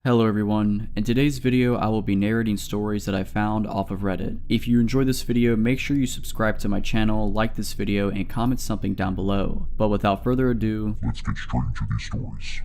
Hello everyone, in today's video I will be narrating stories that I found off of Reddit. If you enjoyed this video, make sure you subscribe to my channel, like this video, and comment something down below. But without further ado, let's get straight into these stories.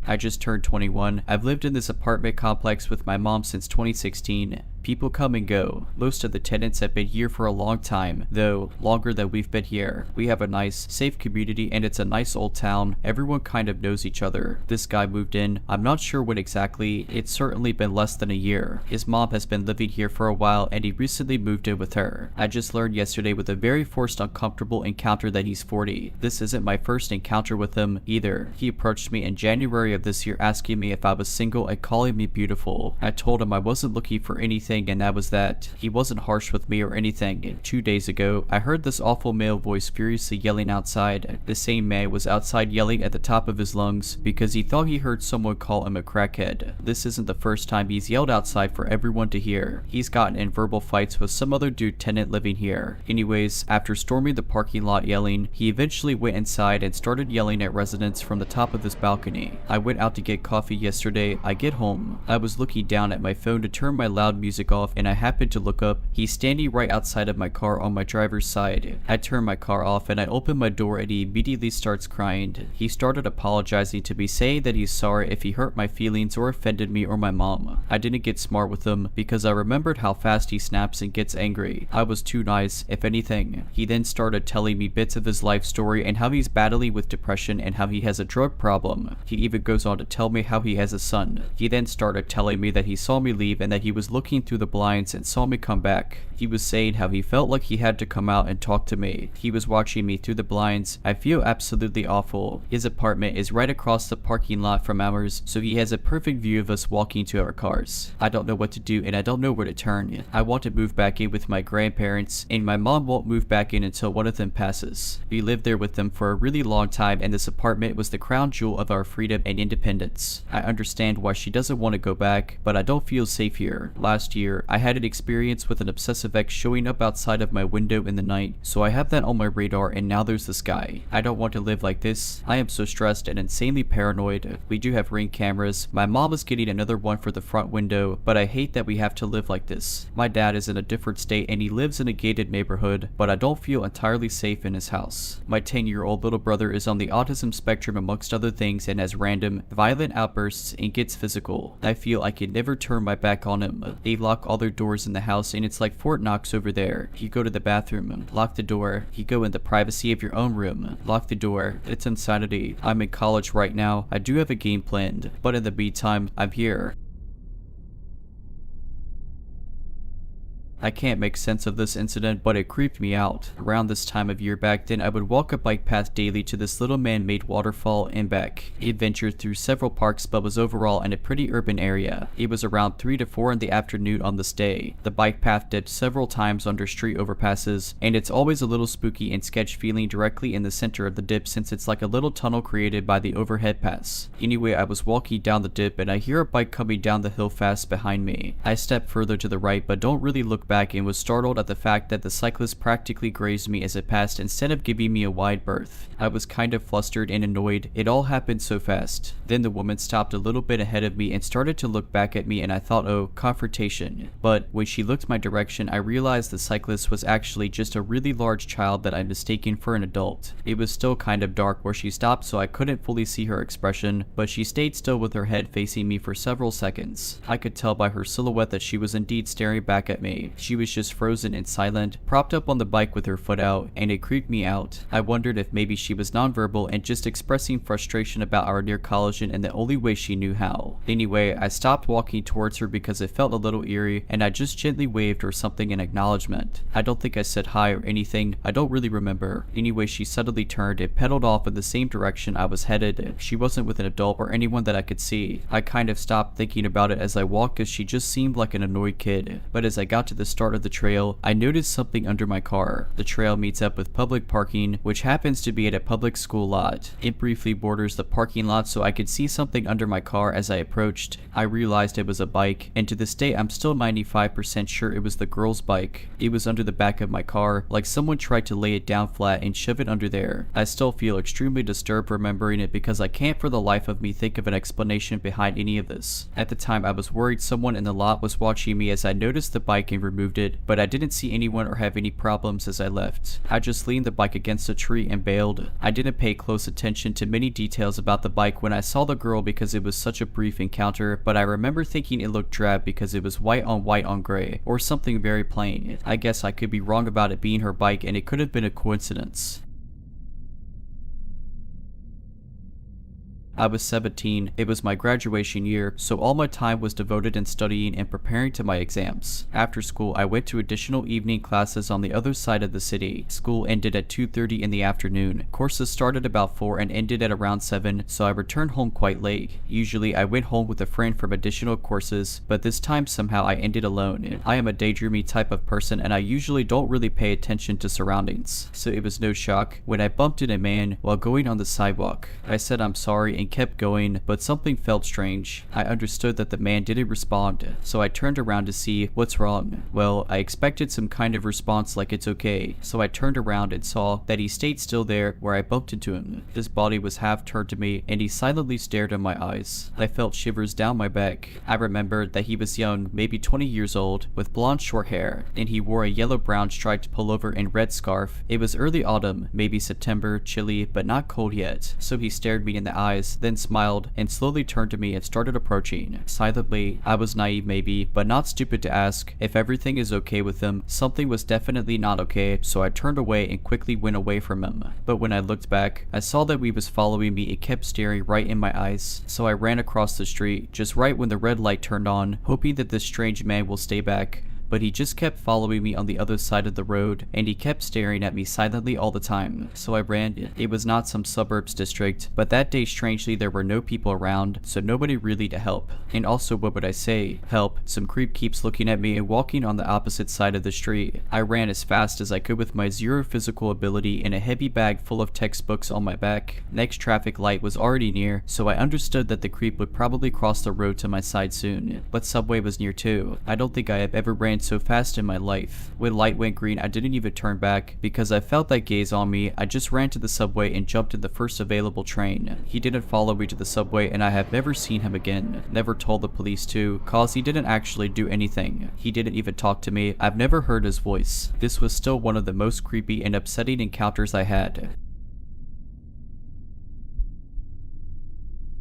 I just turned 21. I've lived in this apartment complex with my mom since 2016. People come and go. Most of the tenants have been here for a long time, though longer than we've been here. We have a nice, safe community and it's a nice old town. Everyone kind of knows each other. This guy moved in. I'm not sure when exactly. It's certainly been less than a year. His mom has been living here for a while and he recently moved in with her. I just learned yesterday with a very forced, uncomfortable encounter that he's 40. This isn't my first encounter with him either. He approached me in January of this year asking me if I was single and calling me beautiful. I told him I wasn't looking for anything and that was that. He wasn't harsh with me or anything. 2 days ago, I heard this awful male voice furiously yelling outside. The same man was outside yelling at the top of his lungs because he thought he heard someone call him a crackhead. This isn't the first time he's yelled outside for everyone to hear. He's gotten in verbal fights with some other dude tenant living here. Anyways, after storming the parking lot yelling, he eventually went inside and started yelling at residents from the top of his balcony. I went out to get coffee yesterday. I get home. I was looking down at my phone to turn my loud music off and I happened to look up. He's standing right outside of my car on my driver's side. I turn my car off and I open my door and he immediately starts crying. He started apologizing to me, saying that he's sorry if he hurt my feelings or offended me or my mom. I didn't get smart with him because I remembered how fast he snaps and gets angry. I was too nice, if anything. He then started telling me bits of his life story and how he's battling with depression and how he has a drug problem. He even goes on to tell me how he has a son. He then started telling me that he saw me leave and that he was looking through the blinds and saw me come back. He was saying how he felt like he had to come out and talk to me. He was watching me through the blinds. I feel absolutely awful. His apartment is right across the parking lot from ours, so he has a perfect view of us walking to our cars. I don't know what to do and I don't know where to turn. I want to move back in with my grandparents and my mom won't move back in until one of them passes. We lived there with them for a really long time and this apartment was the crown jewel of our freedom and independence. I understand why she doesn't want to go back, but I don't feel safe here. Last year, I had an experience with an obsessive ex showing up outside of my window in the night, so I have that on my radar and now there's this guy. I don't want to live like this. I am so stressed and insanely paranoid. We do have Ring cameras. My mom is getting another one for the front window, but I hate that we have to live like this. My dad is in a different state and he lives in a gated neighborhood, but I don't feel entirely safe in his house. My 10-year-old little brother is on the autism spectrum amongst other things and has random, violent outbursts and gets physical. I feel I can never turn my back on him. They lock all their doors in the house and it's like Fort Knox over there. You go to the bathroom, lock the door. You go in the privacy of your own room, lock the door. It's insanity. I'm in college right now. I do have a game planned, but in the meantime, I'm here. I can't make sense of this incident, but it creeped me out. Around this time of year back then, I would walk a bike path daily to this little man-made waterfall and back. It ventured through several parks but was overall in a pretty urban area. It was around 3 to 4 in the afternoon on this day. The bike path dipped several times under street overpasses, and it's always a little spooky and sketch feeling directly in the center of the dip since it's like a little tunnel created by the overhead pass. Anyway, I was walking down the dip and I hear a bike coming down the hill fast behind me. I step further to the right but don't really look back and was startled at the fact that the cyclist practically grazed me as it passed instead of giving me a wide berth. I was kind of flustered and annoyed. It all happened so fast. Then the woman stopped a little bit ahead of me and started to look back at me and I thought, oh, confrontation. But when she looked my direction, I realized the cyclist was actually just a really large child that I'd mistaken for an adult. It was still kind of dark where she stopped so I couldn't fully see her expression, but she stayed still with her head facing me for several seconds. I could tell by her silhouette that she was indeed staring back at me. She was just frozen and silent, propped up on the bike with her foot out, and it creeped me out. I wondered if maybe she was nonverbal and just expressing frustration about our near collision in the only way she knew how. Anyway, I stopped walking towards her because it felt a little eerie, and I just gently waved or something in acknowledgement. I don't think I said hi or anything. I don't really remember. Anyway, she suddenly turned and pedaled off in the same direction I was headed. She wasn't with an adult or anyone that I could see. I kind of stopped thinking about it as I walked as she just seemed like an annoyed kid. But as I got to the start of the trail, I noticed something under my car. The trail meets up with public parking, which happens to be at a public school lot. It briefly borders the parking lot so I could see something under my car as I approached. I realized it was a bike, and to this day I'm still 95% sure it was the girl's bike. It was under the back of my car, like someone tried to lay it down flat and shove it under there. I still feel extremely disturbed remembering it because I can't for the life of me think of an explanation behind any of this. At the time I was worried someone in the lot was watching me as I noticed the bike and removed it, but I didn't see anyone or have any problems as I left. I just leaned the bike against a tree and bailed. I didn't pay close attention to many details about the bike when I saw the girl because it was such a brief encounter, but I remember thinking it looked drab because it was white on gray, or something very plain. I guess I could be wrong about it being her bike and it could have been a coincidence. I was 17, it was my graduation year, so all my time was devoted in studying and preparing to my exams. After school, I went to additional evening classes on the other side of the city. School ended at 2:30 in the afternoon. Courses started about 4 and ended at around 7, so I returned home quite late. Usually, I went home with a friend from additional courses, but this time somehow I ended alone. I am a daydreamy type of person and I usually don't really pay attention to surroundings, so it was no shock when I bumped into a man while going on the sidewalk. I said I'm sorry and kept going, but something felt strange. I understood that the man didn't respond, so I turned around to see what's wrong. Well, I expected some kind of response like it's okay, so I turned around and saw that he stayed still there where I bumped into him. His body was half turned to me and he silently stared in my eyes. I felt shivers down my back. I remembered that he was young, maybe 20 years old, with blonde short hair, and he wore a yellow-brown striped pullover and red scarf. It was early autumn, maybe September, chilly, but not cold yet, so he stared me in the eyes, then smiled and slowly turned to me and started approaching. Silently, I was naive maybe, but not stupid to ask if everything is okay with him. Something was definitely not okay, so I turned away and quickly went away from him. But when I looked back, I saw that he was following me and kept staring right in my eyes, so I ran across the street just right when the red light turned on, hoping that this strange man will stay back. But he just kept following me on the other side of the road, and he kept staring at me silently all the time, so I ran. It was not some suburbs district, but that day strangely there were no people around, so nobody really to help. And also, what would I say? Help. Some creep keeps looking at me and walking on the opposite side of the street. I ran as fast as I could with my zero physical ability and a heavy bag full of textbooks on my back. Next traffic light was already near, so I understood that the creep would probably cross the road to my side soon. But Subway was near too. I don't think I have ever ran so fast in my life. When light went green, I didn't even turn back because I felt that gaze on me. I just ran to the subway and jumped in the first available train. He didn't follow me to the subway and I have never seen him again. Never told the police to, cause he didn't actually do anything. He didn't even talk to me. I've never heard his voice. This was still one of the most creepy and upsetting encounters I had.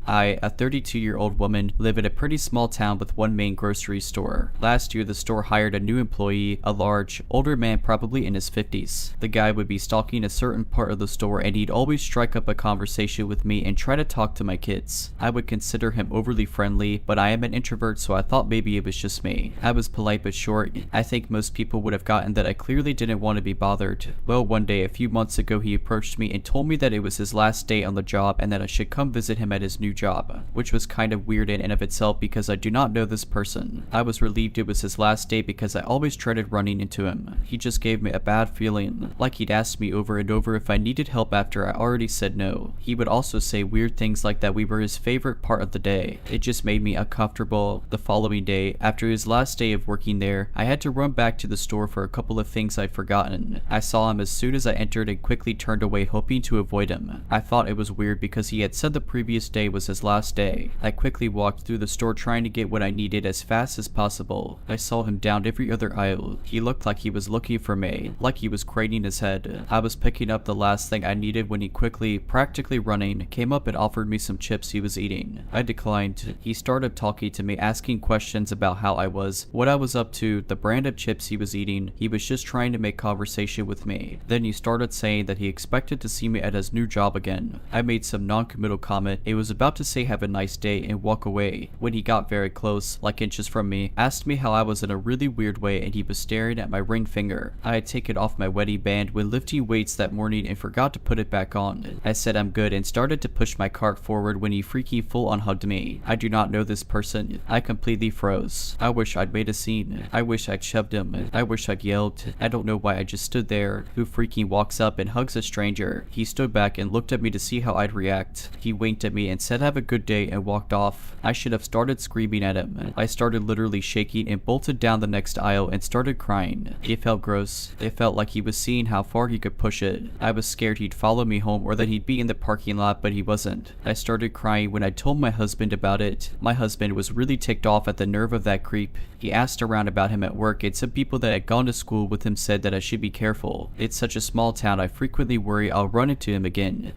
I, a 32-year-old woman, live in a pretty small town with one main grocery store. Last year, the store hired a new employee, a large, older man probably in his 50s. The guy would be stalking a certain part of the store and he'd always strike up a conversation with me and try to talk to my kids. I would consider him overly friendly, but I am an introvert, so I thought maybe it was just me. I was polite but short. I think most people would have gotten that I clearly didn't want to be bothered. Well, one day, a few months ago, he approached me and told me that it was his last day on the job and that I should come visit him at his new job, which was kind of weird in and of itself because I do not know this person. I was relieved it was his last day because I always dreaded running into him. He just gave me a bad feeling, like he'd asked me over and over if I needed help after I already said no. He would also say weird things like that we were his favorite part of the day. It just made me uncomfortable. The following day, after his last day of working there, I had to run back to the store for a couple of things I'd forgotten. I saw him as soon as I entered and quickly turned away hoping to avoid him. I thought it was weird because he had said the previous day was his last day. I quickly walked through the store trying to get what I needed as fast as possible. I saw him down every other aisle. He looked like he was looking for me, like he was craning his head. I was picking up the last thing I needed when he quickly, practically running, came up and offered me some chips he was eating. I declined. He started talking to me, asking questions about how I was, what I was up to, the brand of chips he was eating. He was just trying to make conversation with me. Then he started saying that he expected to see me at his new job again. I made some non-committal comment. It was about about to say have a nice day and walk away when he got very close, like inches from me, asked me how I was in a really weird way, and he was staring at my ring finger. I had taken off my wedding band when lifting weights that morning and forgot to put it back on. I said I'm good and started to push my cart forward when he freaking full on hugged me. I do not know this person. I completely froze. I wish I'd made a scene. I wish I'd shoved him. I wish I'd yelled. I don't know why I just stood there. Who freaking walks up and hugs a stranger? He stood back and looked at me to see how I'd react. He winked at me and said have a good day and walked off. I should have started screaming at him. I started literally shaking and bolted down the next aisle and started crying. It felt gross. It felt like he was seeing how far he could push it. I was scared he'd follow me home or that he'd be in the parking lot, but he wasn't. I started crying when I told my husband about it. My husband was really ticked off at the nerve of that creep. He asked around about him at work, and some people that had gone to school with him said that I should be careful. It's such a small town, I frequently worry I'll run into him again.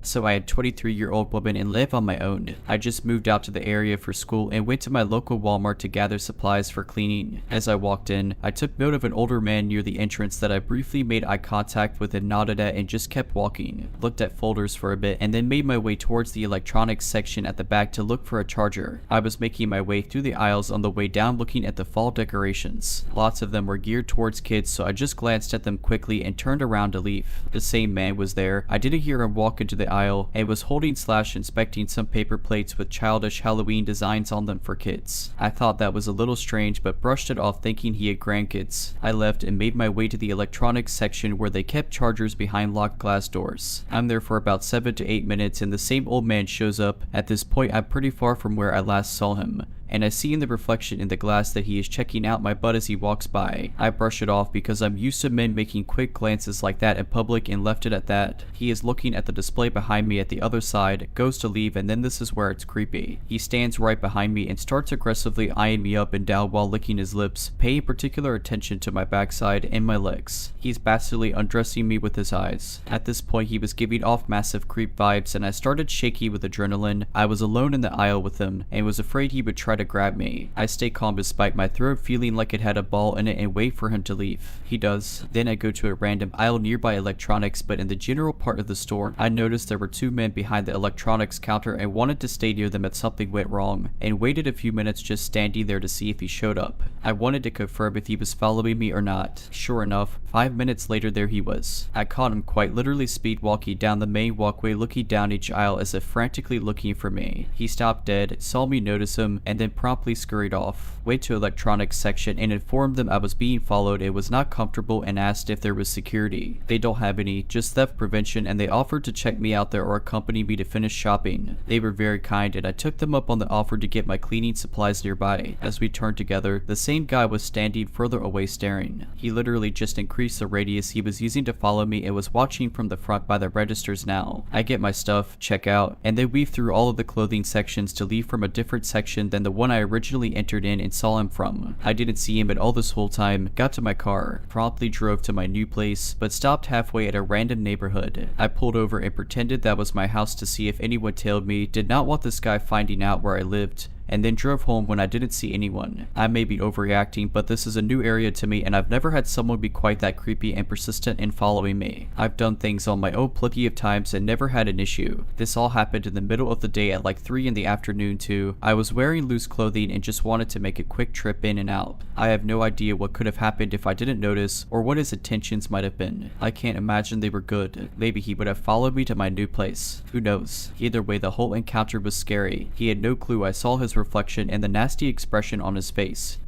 So I had a 23-year-old woman and live on my own. I just moved out to the area for school and went to my local Walmart to gather supplies for cleaning. As I walked in, I took note of an older man near the entrance that I briefly made eye contact with and nodded at and just kept walking. Looked at folders for a bit and then made my way towards the electronics section at the back to look for a charger. I was making my way through the aisles on the way down looking at the fall decorations. Lots of them were geared towards kids, so I just glanced at them quickly and turned around to leave. The same man was there. I didn't hear him walk into the aisle and was holding / inspecting some paper plates with childish Halloween designs on them for kids. I thought that was a little strange but brushed it off thinking he had grandkids. I left and made my way to the electronics section where they kept chargers behind locked glass doors. I'm there for about 7 to 8 minutes and the same old man shows up. At this point I'm pretty far from where I last saw him, and I see in the reflection in the glass that he is checking out my butt as he walks by. I brush it off because I'm used to men making quick glances like that in public and left it at that. He is looking at the display behind me at the other side, goes to leave, and then this is where it's creepy. He stands right behind me and starts aggressively eyeing me up and down while licking his lips, paying particular attention to my backside and my legs. He's bastardly undressing me with his eyes. At this point he was giving off massive creep vibes and I started shaky with adrenaline. I was alone in the aisle with him and was afraid he would try to grab me. I stay calm despite my throat feeling like it had a ball in it and wait for him to leave. He does. Then I go to a random aisle nearby electronics, but in the general part of the store, I noticed there were 2 men behind the electronics counter and wanted to stay near them if something went wrong, and waited a few minutes just standing there to see if he showed up. I wanted to confirm if he was following me or not. Sure enough, 5 minutes later there he was. I caught him quite literally speed walking down the main walkway, looking down each aisle as if frantically looking for me. He stopped dead, saw me notice him, and then promptly scurried off. Went to electronics section and informed them I was being followed and was not comfortable and asked if there was security. They don't have any, just theft prevention, and they offered to check me out there or accompany me to finish shopping. They were very kind and I took them up on the offer to get my cleaning supplies nearby. As we turned together, the same guy was standing further away staring. He literally just increased the radius he was using to follow me and was watching from the front by the registers now. I get my stuff, check out, and then weave through all of the clothing sections to leave from a different section than the one I originally entered in and saw him from. I didn't see him at all this whole time, got to my car, promptly drove to my new place, but stopped halfway at a random neighborhood. I pulled over and pretended that was my house to see if anyone tailed me, did not want this guy finding out where I lived, and then drove home when I didn't see anyone. I may be overreacting, but this is a new area to me and I've never had someone be quite that creepy and persistent in following me. I've done things on my own plenty of times and never had an issue. This all happened in the middle of the day at like 3 in the afternoon too. I was wearing loose clothing and just wanted to make a quick trip in and out. I have no idea what could have happened if I didn't notice or what his intentions might have been. I can't imagine they were good. Maybe he would have followed me to my new place. Who knows? Either way, the whole encounter was scary. He had no clue I saw his reflection and the nasty expression on his face.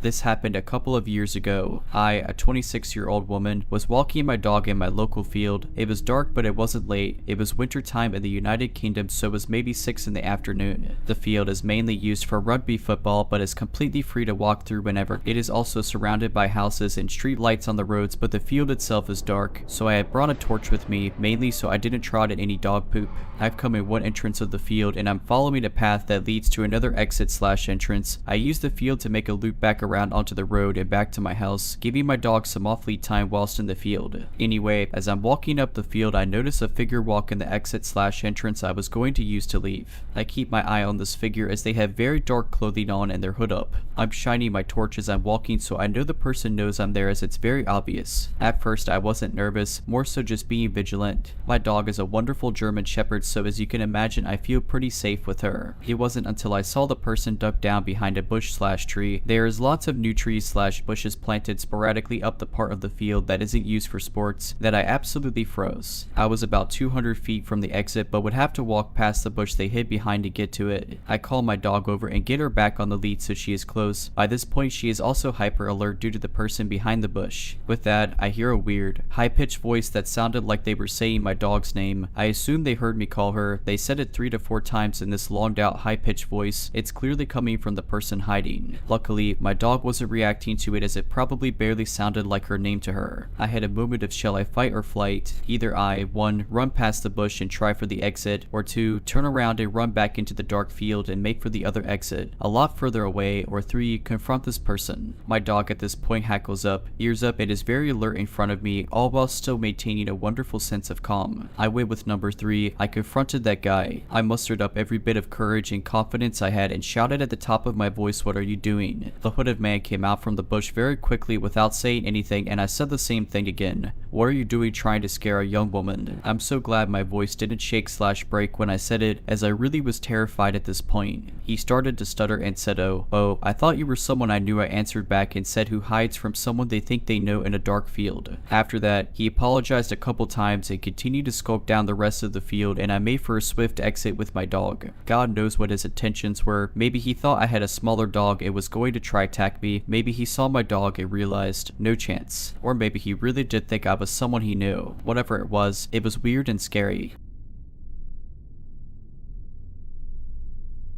This happened a couple of years ago. I, a 26-year-old woman, was walking my dog in my local field. It was dark, but it wasn't late. It was winter time in the United Kingdom, so it was maybe 6 in the afternoon. The field is mainly used for rugby football, but is completely free to walk through whenever. It is also surrounded by houses and street lights on the roads, but the field itself is dark, so I had brought a torch with me, mainly so I didn't trot in any dog poop. I've come in one entrance of the field, and I'm following a path that leads to another exit/entrance. I use the field to make a loop back around around onto the road and back to my house, giving my dog some off-lead time whilst in the field. Anyway, as I'm walking up the field, I notice a figure walk in the exit/entrance I was going to use to leave. I keep my eye on this figure as they have very dark clothing on and their hood up. I'm shining my torch as I'm walking, so I know the person knows I'm there as it's very obvious. At first I wasn't nervous, more so just being vigilant. My dog is a wonderful German Shepherd, so as you can imagine I feel pretty safe with her. It wasn't until I saw the person duck down behind a bush/tree. There is lots of new trees/bushes planted sporadically up the part of the field that isn't used for sports that I absolutely froze. I was about 200 feet from the exit but would have to walk past the bush they hid behind to get to it. I call my dog over and get her back on the lead so she is close. By this point she is also hyper alert due to the person behind the bush. With that, I hear a weird, high-pitched voice that sounded like they were saying my dog's name. I assume they heard me call her. They said it 3 to 4 times in this longed out high-pitched voice. It's clearly coming from the person hiding. Luckily, my dog wasn't reacting to it as it probably barely sounded like her name to her. I had a moment of shall I fight or flight. Either I, 1, run past the bush and try for the exit, or 2, turn around and run back into the dark field and make for the other exit, a lot further away, or 3, confront this person. My dog at this point hackles up, ears up, and is very alert in front of me, all while still maintaining a wonderful sense of calm. I went with number 3. I confronted that guy. I mustered up every bit of courage and confidence I had and shouted at the top of my voice, "What are you doing?" The hooded man came out from the bush very quickly without saying anything, and I said the same thing again. "What are you doing trying to scare a young woman?" I'm so glad my voice didn't shake/break when I said it, as I really was terrified at this point. He started to stutter and said, Oh, I thought you were someone I knew." I answered back and said, "Who hides from someone they think they know in a dark field." After that, he apologized a couple times and continued to skulk down the rest of the field, and I made for a swift exit with my dog. God knows what his intentions were. Maybe he thought I had a smaller dog and was going to try attack me. Maybe he saw my dog and realized, no chance. Or maybe he really did think I was someone he knew. Whatever it was weird and scary.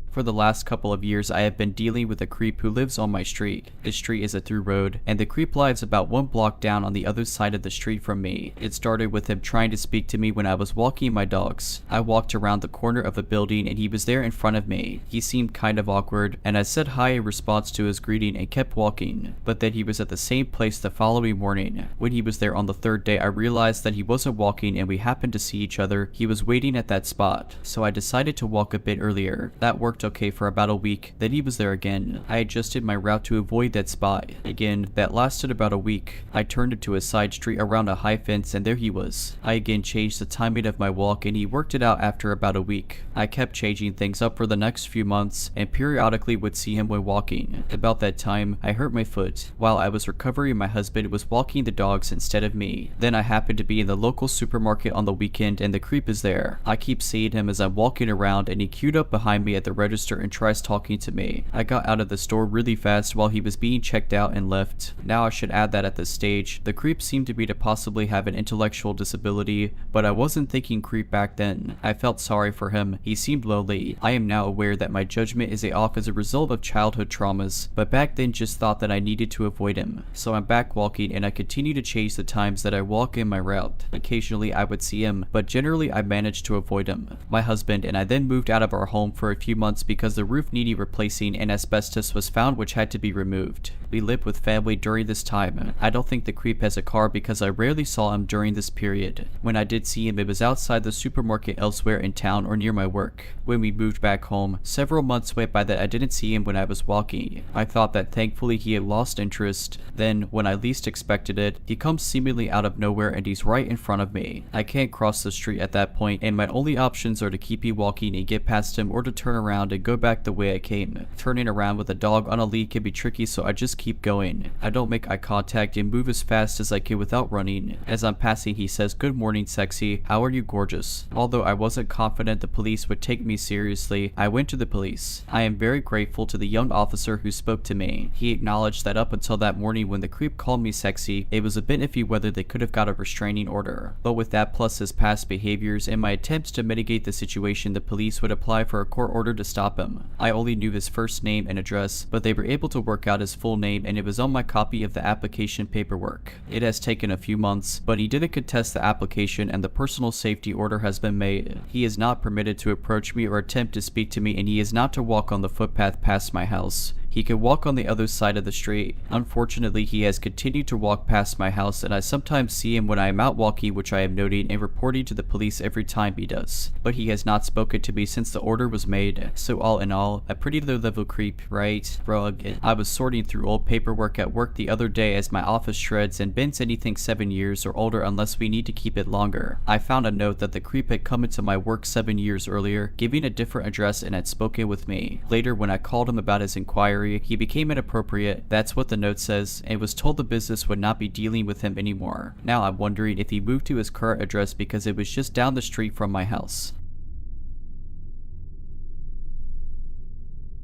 For the last couple of years, I have been dealing with a creep who lives on my street. This street is a through road, and the creep lives about 1 block down on the other side of the street from me. It started with him trying to speak to me when I was walking my dogs. I walked around the corner of a building and he was there in front of me. He seemed kind of awkward, and I said hi in response to his greeting and kept walking. But then he was at the same place the following morning. When he was there on the 3rd day, I realized that he wasn't walking and we happened to see each other. He was waiting at that spot, so I decided to walk a bit earlier. That worked okay for about a week. Then he was there again. I adjusted my route to avoid that spot. Again, that lasted about a week. I turned into a side street around a high fence and there he was. I again changed the timing of my walk and he worked it out after about a week. I kept changing things up for the next few months and periodically would see him when walking. About that time, I hurt my foot. While I was recovering, my husband was walking the dogs instead of me. Then I happened to be in the local supermarket on the weekend and the creep is there. I keep seeing him as I'm walking around and he queued up behind me at the register and tries talking to me. I got out of the store really fast while he was being checked out and left. Now I should add that at this stage, the creep seemed to me to possibly have an intellectual disability, but I wasn't thinking creep back then. I felt sorry for him. He seemed lonely. I am now aware that my judgment is off as a result of childhood traumas, but back then just thought that I needed to avoid him. So I'm back walking and I continue to change the times that I walk in my route. Occasionally I would see him, but generally I managed to avoid him. My husband and I then moved out of our home for a few months because the roof needed replacing and asbestos was found which had to be removed. We lived with family during this time. I don't think the creep has a car because I rarely saw him during this period. When I did see him, it was outside the supermarket elsewhere in town or near my work. When we moved back home, several months went by that I didn't see him when I was walking. I thought that thankfully he had lost interest. Then, when I least expected it, he comes seemingly out of nowhere and he's right in front of me. I can't cross the street at that point and my only options are to keep walking and get past him or to turn around and go back the way I came. Turning around with a dog on a lead can be tricky, so I just keep going. I don't make eye contact and move as fast as I can without running. As I'm passing, he says, "Good morning, sexy. How are you, gorgeous?" Although I wasn't confident the police would take me seriously, I went to the police. I am very grateful to the young officer who spoke to me. He acknowledged that up until that morning when the creep called me sexy, it was a bit iffy whether they could have got a restraining order. But with that plus his past behaviors and my attempts to mitigate the situation, the police would apply for a court order to stop him. I only knew his first name and address, but they were able to work out his full name and it was on my copy of the application paperwork. It has taken a few months, but he didn't contest the application and the personal safety order has been made. He is not permitted to approach me or attempt to speak to me and he is not to walk on the footpath past my house. He could walk on the other side of the street. Unfortunately, he has continued to walk past my house, and I sometimes see him when I am out walking, which I am noting and reporting to the police every time he does. But he has not spoken to me since the order was made, so all in all, a pretty low level creep, right? Rug. I was sorting through old paperwork at work the other day as my office shreds and bins anything 7 years or older unless we need to keep it longer. I found a note that the creep had come into my work 7 years earlier, giving a different address, and had spoken with me. Later, when I called him about his inquiry, he became inappropriate, that's what the note says, and was told the business would not be dealing with him anymore. Now I'm wondering if he moved to his current address because it was just down the street from my house.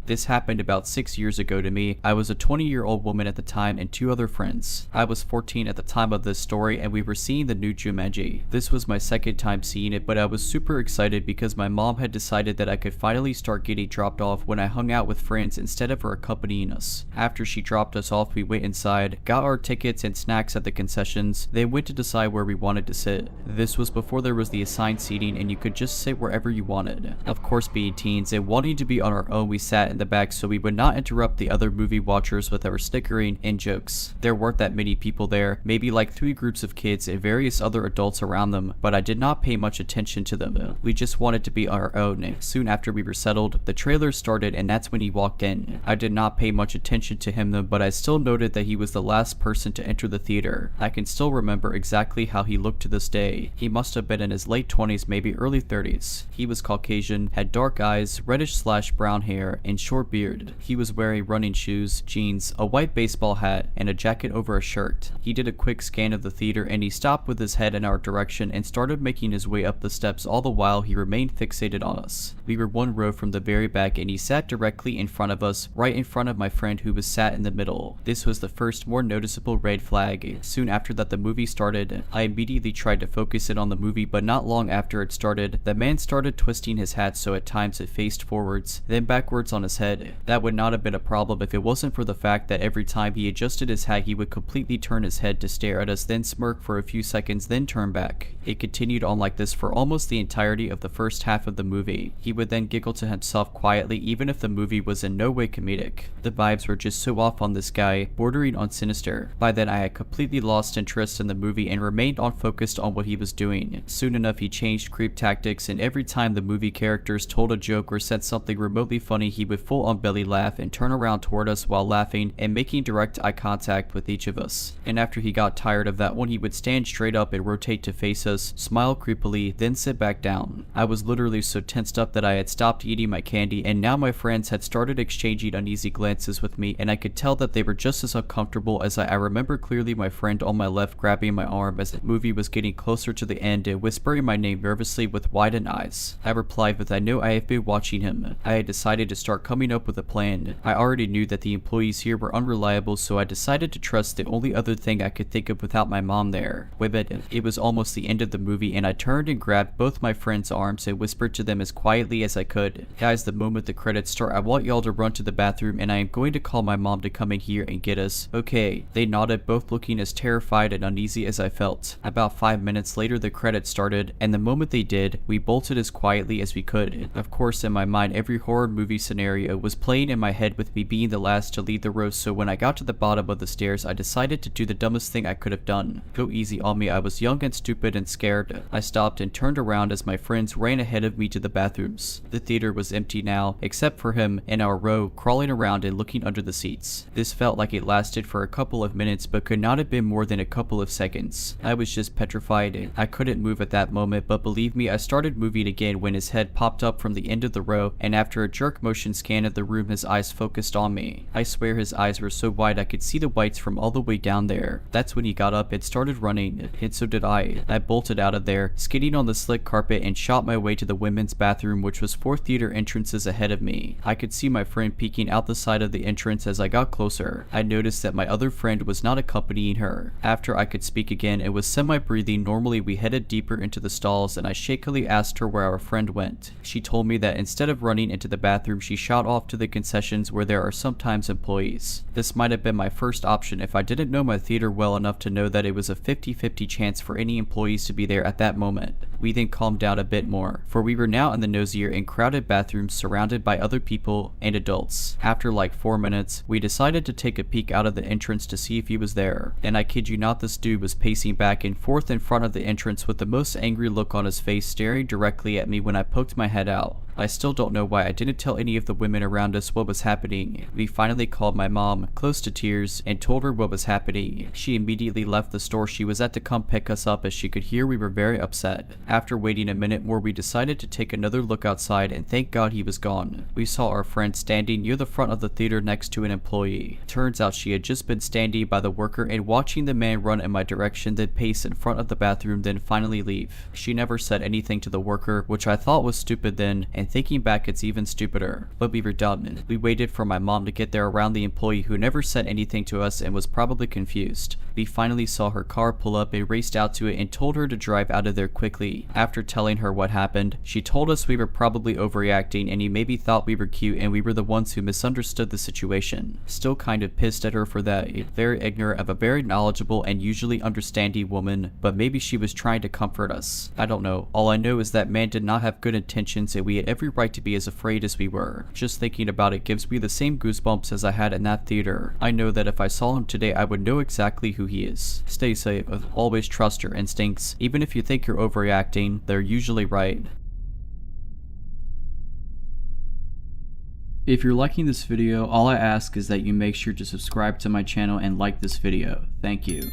This happened about 6 years ago to me. I was a 20-year-old woman at the time and 2 other friends. I was 14 at the time of this story, and we were seeing the new Jumanji. This was my second time seeing it, but I was super excited because my mom had decided that I could finally start getting dropped off when I hung out with friends instead of her accompanying us. After she dropped us off, we went inside, got our tickets and snacks at the concessions, then went to decide where we wanted to sit. This was before there was the assigned seating and you could just sit wherever you wanted. Of course, being teens and wanting to be on our own, we sat in the back so we would not interrupt the other movie watchers with our snickering and jokes. There weren't that many people there, maybe like 3 groups of kids and various other adults around them, but I did not pay much attention to them. We just wanted to be on our own. Soon after we were settled, the trailer started and that's when he walked in. I did not pay much attention to him though, but I still noted that he was the last person to enter the theater. I can still remember exactly how he looked to this day. He must have been in his late 20s, maybe early 30s. He was Caucasian, had dark eyes, reddish/brown hair, and short beard. He was wearing running shoes, jeans, a white baseball hat, and a jacket over a shirt. He did a quick scan of the theater and he stopped with his head in our direction and started making his way up the steps, all the while he remained fixated on us. We were 1 row from the very back and he sat directly in front of us, right in front of my friend who was sat in the middle. This was the first more noticeable red flag. Soon after that the movie started, I immediately tried to focus it on the movie, but not long after it started, the man started twisting his hat so at times it faced forwards, then backwards on his head. That would not have been a problem if it wasn't for the fact that every time he adjusted his hat he would completely turn his head to stare at us, then smirk for a few seconds, then turn back. It continued on like this for almost the entirety of the first half of the movie. He would then giggle to himself quietly even if the movie was in no way comedic. The vibes were just so off on this guy, bordering on sinister. By then I had completely lost interest in the movie and remained unfocused on what he was doing. Soon enough he changed creep tactics, and every time the movie characters told a joke or said something remotely funny he would full on belly laugh and turn around toward us while laughing and making direct eye contact with each of us. And after he got tired of that one he would stand straight up and rotate to face us, smile creepily, then sit back down. I was literally so tensed up that I had stopped eating my candy, and now my friends had started exchanging uneasy glances with me, and I could tell that they were just as uncomfortable as I remember clearly my friend on my left grabbing my arm as the movie was getting closer to the end and whispering my name nervously with widened eyes. I replied with, "I know, I have been watching him." I had decided to start coming up with a plan. I already knew that the employees here were unreliable, so I decided to trust the only other thing I could think of without my mom there. It was almost the end of the movie and I turned and grabbed both my friends' arms and whispered to them as quietly as I could, "Guys, the moment the credits start I want y'all to run to the bathroom and I am going to call my mom to come in here and get us." "Okay." They nodded, both looking as terrified and uneasy as I felt. About 5 minutes later the credits started, and the moment they did, we bolted as quietly as we could. Of course, in my mind every horror movie scenario was playing in my head with me being the last to leave the roast, so when I got to the bottom of the stairs I decided to do the dumbest thing I could have done. Go easy on me, I was young and stupid and scared. I stopped and turned around as my friends ran ahead of me to the bathrooms. The theater was empty now, except for him in our row crawling around and looking under the seats. This felt like it lasted for a couple of minutes but could not have been more than a couple of seconds. I was just petrified. I couldn't move at that moment, but believe me, I started moving again when his head popped up from the end of the row, and after a jerk motion scan of the room his eyes focused on me. I swear his eyes were so wide I could see the whites from all the way down there. That's when he got up and started running, and so did I. I bolted out of there, skidding on the slick carpet, and shot my way to the women's bathroom, which was 4 theater entrances ahead of me. I could see my friend peeking out the side of the entrance as I got closer. I noticed that my other friend was not accompanying her. After I could speak again and was semi-breathing normally, we headed deeper into the stalls and I shakily asked her where our friend went. She told me that instead of running into the bathroom she shot off to the concessions where there are sometimes employees. This might have been my first option if I didn't know my theater well enough to know that it was a 50-50 chance for any employees to be there at that moment. We then calmed down a bit more, for we were now in the nosier and crowded bathroom surrounded by other people and adults. After like 4 minutes, we decided to take a peek out of the entrance to see if he was there, and I kid you not, this dude was pacing back and forth in front of the entrance with the most angry look on his face, staring directly at me when I poked my head out. I still don't know why I didn't tell any of the women around us what was happening. We finally called my mom, close to tears, and told her what was happening. She immediately left the store she was at to come pick us up as she could hear we were very upset. After waiting a minute more, we decided to take another look outside, and thank God he was gone. We saw our friend standing near the front of the theater next to an employee. Turns out she had just been standing by the worker and watching the man run in my direction, then pace in front of the bathroom, then finally leave. She never said anything to the worker, which I thought was stupid then, and thinking back it's even stupider. But we were done. We waited for my mom to get there around the employee who never said anything to us and was probably confused. We finally saw her car pull up and raced out to it and told her to drive out of there quickly. After telling her what happened, she told us we were probably overreacting and he maybe thought we were cute and we were the ones who misunderstood the situation. Still kind of pissed at her for that. Very ignorant of a very knowledgeable and usually understanding woman, but maybe she was trying to comfort us. I don't know. All I know is that man did not have good intentions and we had every right to be as afraid as we were. Just thinking about it gives me the same goosebumps as I had in that theater. I know that if I saw him today, I would know exactly who he is. Stay safe. Always trust your instincts. Even if you think you're overreacting, they're usually right. If you're liking this video, all I ask is that you make sure to subscribe to my channel and like this video. Thank you.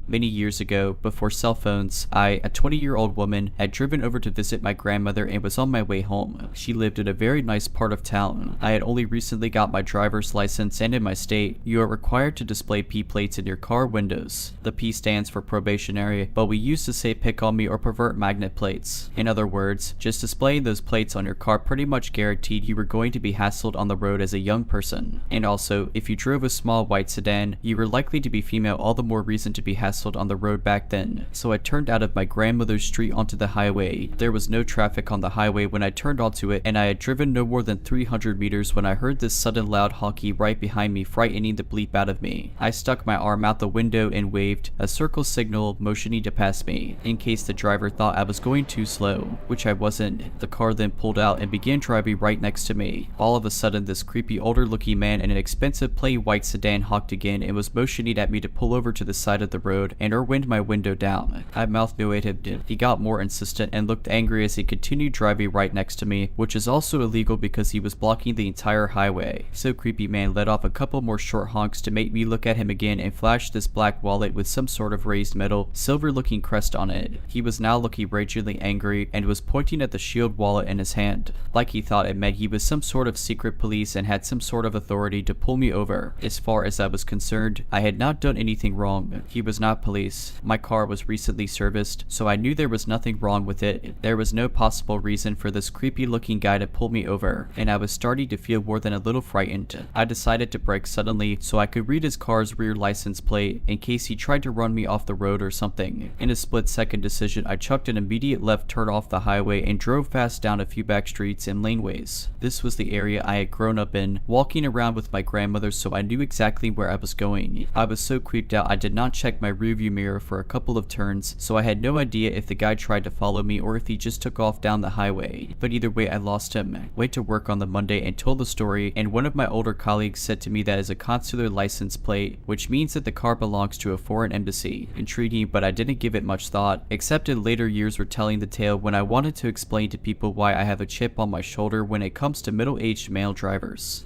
Many years ago, before cell phones, I, a 20-year-old woman, had driven over to visit my grandmother and was on my way home. She lived in a very nice part of town. I had only recently got my driver's license, and in my state, you are required to display P plates in your car windows. The P stands for probationary, but we used to say pick on me or pervert magnet plates. In other words, just displaying those plates on your car pretty much guaranteed you were going to be hassled on the road as a young person. And also, if you drove a small white sedan, you were likely to be female, all the more reason to be hassled on the road back then. So I turned out of my grandmother's street onto the highway. There was no traffic on the highway when I turned onto it, and I had driven no more than 300 meters when I heard this sudden loud honky right behind me, frightening the bleep out of me. I stuck my arm out the window and waved a circle signal, motioning to pass me, in case the driver thought I was going too slow, which I wasn't. The car then pulled out and began driving right next to me. All of a sudden, this creepy older looking man in an expensive plain white sedan honked again and was motioning at me to pull over to the side of the road and or wind my window down. I mouthed no at him. He got more insistent and looked angry as he continued driving right next to me, which is also illegal because he was blocking the entire highway. So creepy man let off a couple more short honks to make me look at him again and flashed this black wallet with some sort of raised metal, silver looking crest on it. He was now looking ragingly angry and was pointing at the shield wallet in his hand, like he thought it meant he was some sort of secret police and had some sort of authority to pull me over. As far as I was concerned, I had not done anything wrong. He was not police. My car was recently serviced, so I knew there was nothing wrong with it. There was no possible reason for this creepy looking guy to pull me over, and I was starting to feel more than a little frightened. I decided to brake suddenly so I could read his car's rear license plate in case he tried to run me off the road or something. In a split-second decision, I chucked an immediate left turn off the highway and drove fast down a few back streets and laneways. This was the area I had grown up in, walking around with my grandmother, so I knew exactly where I was going. I was so creeped out I did not check my rearview mirror for a couple of turns, so I had no idea if the guy tried to follow me or if he just took off down the highway. But either way, I lost him. Went to work on the Monday and told the story, and one of my older colleagues said to me that is a consular license plate, which means that the car belongs to a foreign embassy. Intriguing, but I didn't give it much thought, except in later years retelling the tale when I wanted to explain to people why I have a chip on my shoulder when it comes to middle-aged male drivers.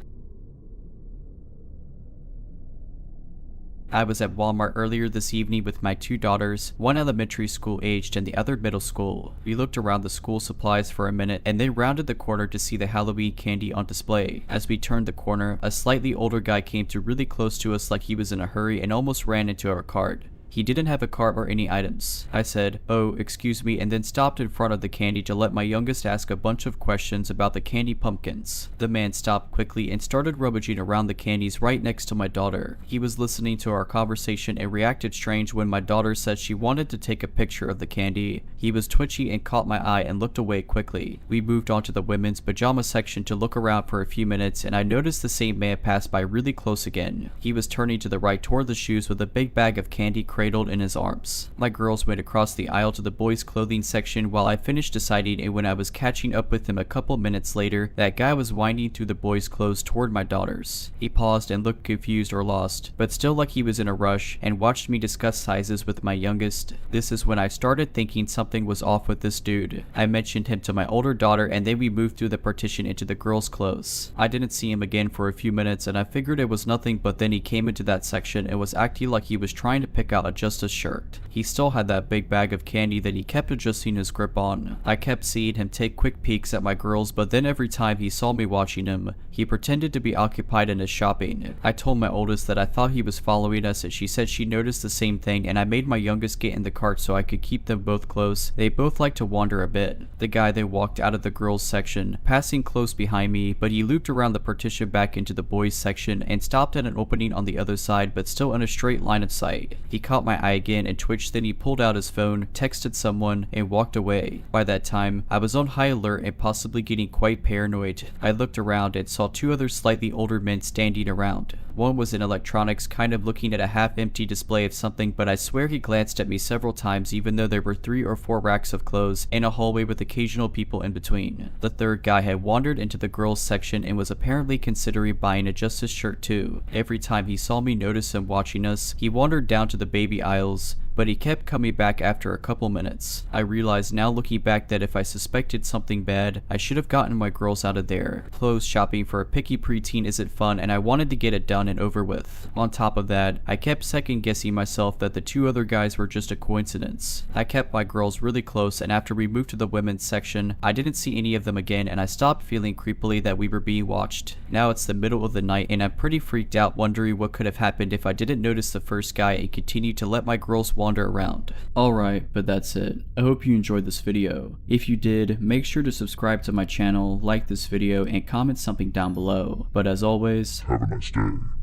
I was at Walmart earlier this evening with my two daughters, one elementary school aged and the other middle school. We looked around the school supplies for a minute and then rounded the corner to see the Halloween candy on display. As we turned the corner, a slightly older guy came to really close to us like he was in a hurry and almost ran into our cart. He didn't have a cart or any items. I said, "Oh, excuse me," and then stopped in front of the candy to let my youngest ask a bunch of questions about the candy pumpkins. The man stopped quickly and started rummaging around the candies right next to my daughter. He was listening to our conversation and reacted strange when my daughter said she wanted to take a picture of the candy. He was twitchy and caught my eye and looked away quickly. We moved on to the women's pajama section to look around for a few minutes, and I noticed the same man pass by really close again. He was turning to the right toward the shoes with a big bag of candy cradled in his arms. My girls went across the aisle to the boys' clothing section while I finished deciding, and when I was catching up with him a couple minutes later, that guy was winding through the boys' clothes toward my daughters. He paused and looked confused or lost, but still like he was in a rush, and watched me discuss sizes with my youngest. This is when I started thinking something was off with this dude. I mentioned him to my older daughter, and then we moved through the partition into the girls' clothes. I didn't see him again for a few minutes, and I figured it was nothing, but then he came into that section and was acting like he was trying to pick out just a shirt. He still had that big bag of candy that he kept adjusting his grip on. I kept seeing him take quick peeks at my girls, but then every time he saw me watching him, he pretended to be occupied in his shopping. I told my oldest that I thought he was following us, and she said she noticed the same thing, and I made my youngest get in the cart so I could keep them both close. They both like to wander a bit. The guy then walked out of the girls section, passing close behind me, but he looped around the partition back into the boys section and stopped at an opening on the other side, but still in a straight line of sight. He caught my eye again and twitched, then he pulled out his phone, texted someone, and walked away. By that time, I was on high alert and possibly getting quite paranoid. I looked around and saw two other slightly older men standing around. One was in electronics, kind of looking at a half-empty display of something, but I swear he glanced at me several times even though there were 3 or 4 racks of clothes and a hallway with occasional people in between. The third guy had wandered into the girls section and was apparently considering buying a Justice shirt too. Every time he saw me notice him watching us, he wandered down to the baby aisles, but he kept coming back after a couple minutes. I realized now looking back that if I suspected something bad, I should have gotten my girls out of there. Clothes shopping for a picky preteen isn't fun, and I wanted to get it done and over with. On top of that, I kept second guessing myself that the 2 other guys were just a coincidence. I kept my girls really close, and after we moved to the women's section, I didn't see any of them again, and I stopped feeling creepily that we were being watched. Now it's the middle of the night, and I'm pretty freaked out wondering what could have happened if I didn't notice the first guy and continued to let my girls wander around. Alright, but that's it. I hope you enjoyed this video. If you did, make sure to subscribe to my channel, like this video, and comment something down below. But as always, Have a nice day.